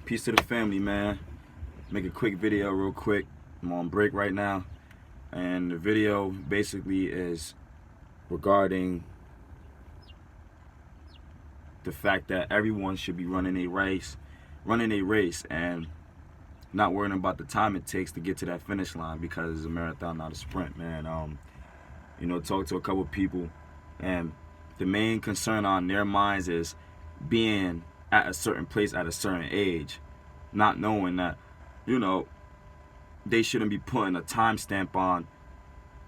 Peace to the family, man. Make a quick video real quick. I'm on break right now. And the video basically is regarding the fact that everyone should be running a race and not worrying about the time it takes to get to that finish line, because it's a marathon, not a sprint, man. Talk to a couple people, and the main concern on their minds is being at a certain place at a certain age, not knowing that, they shouldn't be putting a timestamp on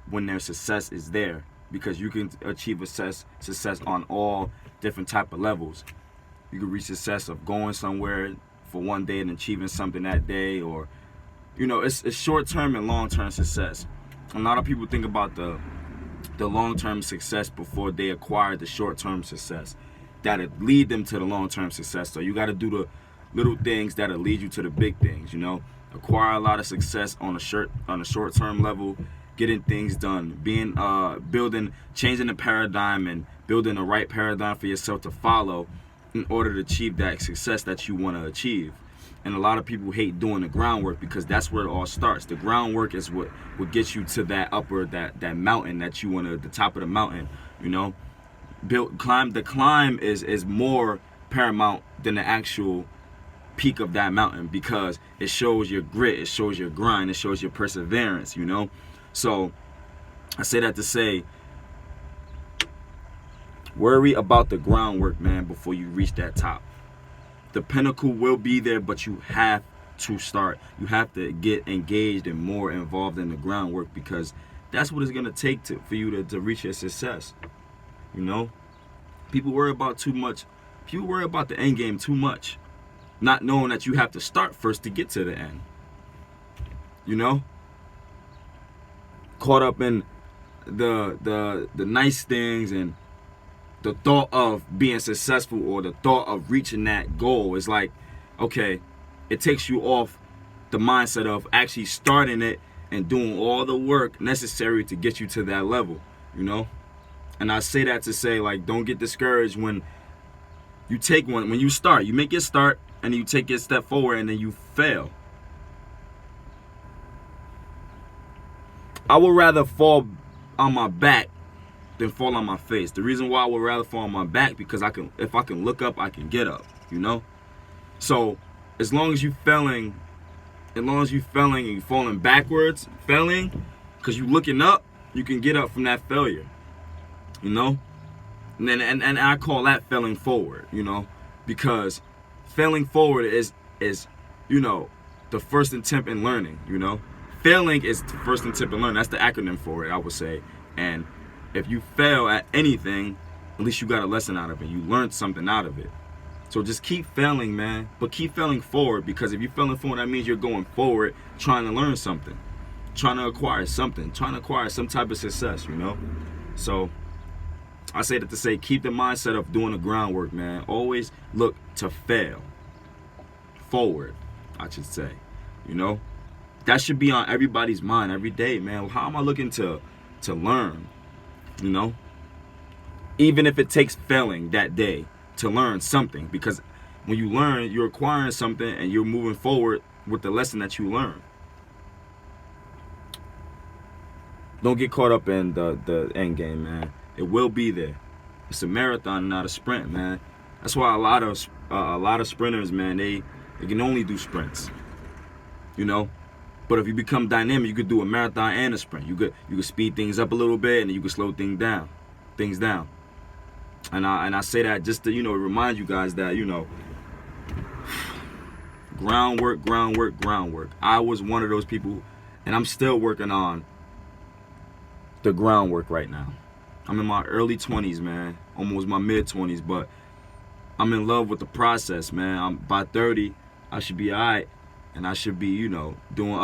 when their success is there, because you can achieve success on all different type of levels. You can reach success of going somewhere for one day and achieving something that day, or it's short-term and long-term success. A lot of people think about the long-term success before they acquire the short-term success that'll lead them to the long-term success. So you got to do the little things that'll lead you to the big things. Acquire a lot of success on a short-term level, getting things done, changing the paradigm and building the right paradigm for yourself to follow in order to achieve that success that you want to achieve. And a lot of people hate doing the groundwork, because that's where it all starts. The groundwork is what gets you to that that mountain that you want to, the top of the mountain. The climb is more paramount than the actual peak of that mountain, because it shows your grit, it shows your grind, it shows your perseverance. So I say that to say, worry about the groundwork, man, before you reach that top. The pinnacle will be there, but you have to start. You have to get engaged and more involved in the groundwork, because that's what it's going to take for you to reach your success. People worry about too much. People worry about the end game too much, not knowing that you have to start first to get to the end. Caught up in the nice things and the thought of being successful, or the thought of reaching that goal. Is like, okay, it takes you off the mindset of actually starting it and doing all the work necessary to get you to that level. And I say that to say, like, don't get discouraged when you take one. When you start, you make your start and you take your step forward and then you fail. I would rather fall on my back than fall on my face. The reason why I would rather fall on my back, because if I can look up, I can get up. So as long as you failing and you falling backwards, because you looking up, you can get up from that failure. And I call that failing forward. Because failing forward is the first attempt in learning. Failing is the first attempt in learning. That's the acronym for it, I would say. And if you fail at anything, at least you got a lesson out of it. You learned something out of it. So just keep failing, man. But keep failing forward, because if you're failing forward, that means you're going forward, trying to learn something, trying to acquire something, trying to acquire some type of success, So I say that to say, keep the mindset of doing the groundwork, man. Always look to fail forward, I should say. That should be on everybody's mind every day, man. How am I looking to learn? Even if it takes failing that day to learn something, because when you learn, you're acquiring something and you're moving forward with the lesson that you learn. Don't get caught up in the end game, man. It will be there. It's a marathon, not a sprint, man. That's why a lot of sprinters, man, they can only do sprints. But if you become dynamic, you could do a marathon and a sprint. You could speed things up a little bit, and you could slow things down. And I say that just to remind you guys that groundwork. I was one of those people, and I'm still working on the groundwork right now. I'm in my early 20s, man, almost my mid 20s, but I'm in love with the process, man. By 30, I should be alright, and I should be doing other